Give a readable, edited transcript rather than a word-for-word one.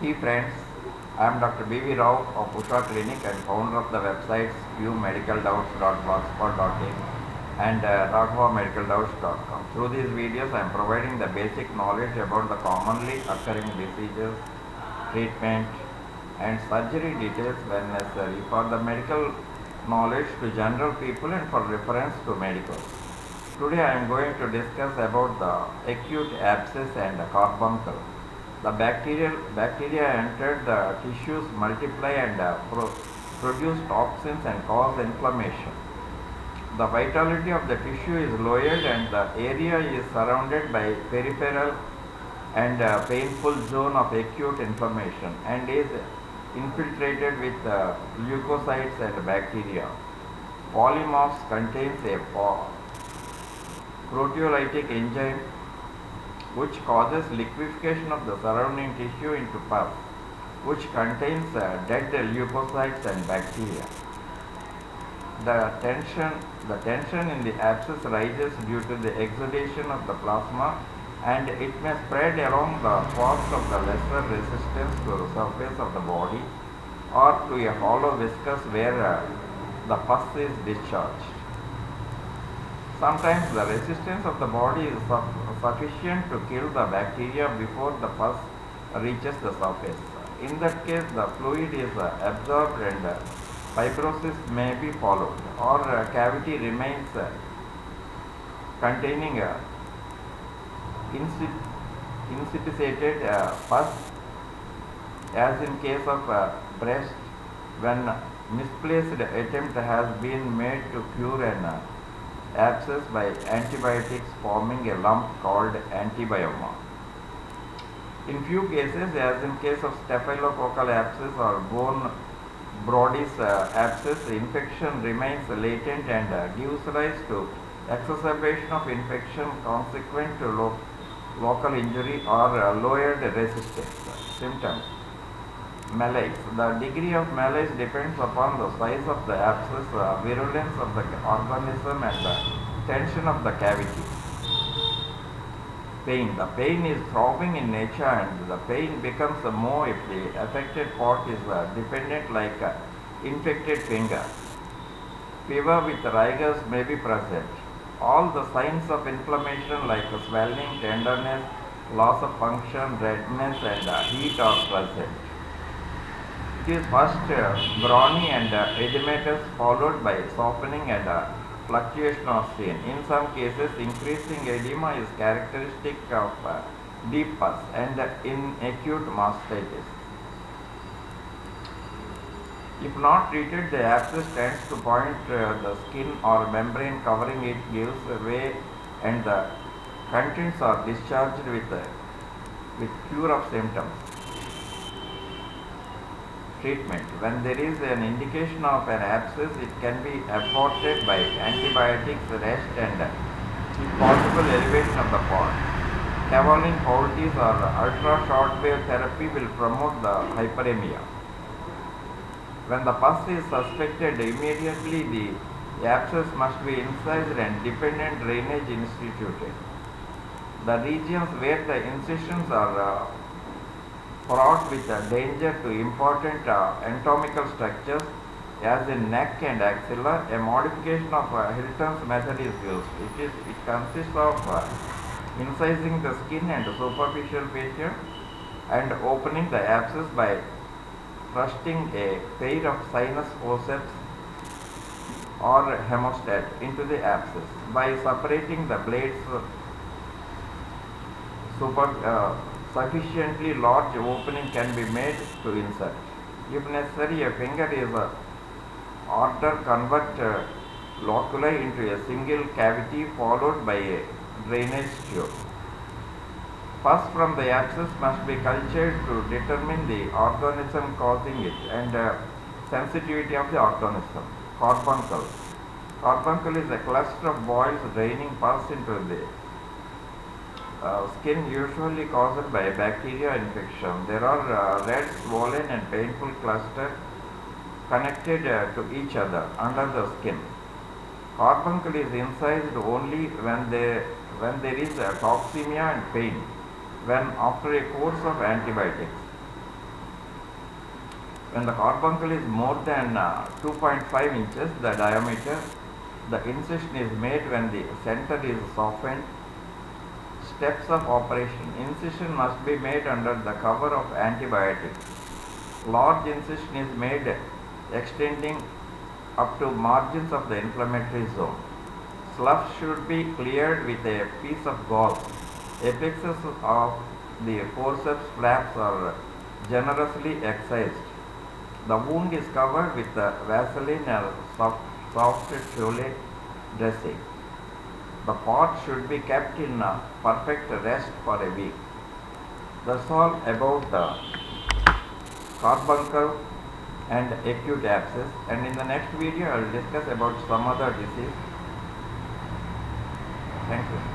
Hey friends, I am Dr. B.V. Rao of Usha Clinic and founder of the websites viewmedicaldoubts.blogspot.in and raghavamedicaldoubts.com. Through these videos, I am providing the basic knowledge about the commonly occurring diseases, treatment, and surgery details when necessary for the medical knowledge to general people and for reference to medical. Today I am going to discuss about the acute abscess and carbuncle. The bacteria entered the tissues, multiply and produce toxins and cause inflammation. The vitality of the tissue is lowered and the area is surrounded by peripheral and painful zone of acute inflammation and is infiltrated with leukocytes and bacteria. Polymorphs contains a proteolytic enzyme which causes liquefaction of the surrounding tissue into pus, which contains dead leukocytes and bacteria. The tension in the abscess rises due to the exudation of the plasma, and it may spread along the course of the lesser resistance to the surface of the body or to a hollow viscus where the pus is discharged. Sometimes the resistance of the body is sufficient to kill the bacteria before the pus reaches the surface. In that case, the fluid is absorbed and fibrosis may be followed, or cavity remains containing insipid pus, as in case of breast, when misplaced attempt has been made to cure an abscess by antibiotics, forming a lump called antibioma. In few cases, as in case of staphylococcal abscess or bone Brodys abscess, infection remains latent and gives rise to exacerbation of infection consequent to local injury or lowered resistance. Symptoms: malaise. The degree of malaise depends upon the size of the abscess, virulence of the organism and the tension of the cavity. Pain. The pain is throbbing in nature and the pain becomes more if the affected part is dependent like infected finger. Fever with rigors may be present. All the signs of inflammation like swelling, tenderness, loss of function, redness and heat are present. It is first brawny and edematous, followed by softening and fluctuation of skin. In some cases, increasing edema is characteristic of deep pus and in acute mastitis. If not treated, the abscess tends to point the skin or membrane covering it gives way and the contents are discharged with cure of symptoms. Treatment. When there is an indication of an abscess, it can be aborted by antibiotics, rest and if possible elevation of the part. Cavallin poultice or ultra short wave therapy will promote the hyperemia. When the pus is suspected, immediately the abscess must be incised and dependent drainage instituted. The regions where the incisions are fraught with danger to important anatomical structures, as in neck and axilla, a modification of Hilton's method is used. It consists of incising the skin and superficial fascia and opening the abscess by thrusting a pair of sinus forceps or hemostat into the abscess. By separating the blades sufficiently large opening can be made to insert. If necessary, a finger is ordered convert loculi into a single cavity followed by a drainage tube. Pus from the abscess must be cultured to determine the organism causing it and sensitivity of the organism. Carbuncle. Carbuncle is a cluster of boils draining pus into the skin, usually caused by bacteria infection. There are red, swollen and painful clusters connected to each other under the skin. Carbuncle is incised only when there is toxemia and pain, when after a course of antibiotics. When the carbuncle is more than 2.5 inches the diameter, the incision is made when the center is softened. Steps of operation. Incision must be made under the cover of antibiotic. Large incision is made extending up to margins of the inflammatory zone. Slough should be cleared with a piece of gauze. Apexes of the forceps flaps are generously excised. The wound is covered with Vaseline or soft towel dressing. The part should be kept in perfect rest for a week. That's all about carbuncle and acute abscess, and in the next video I will discuss about some other disease. Thank you.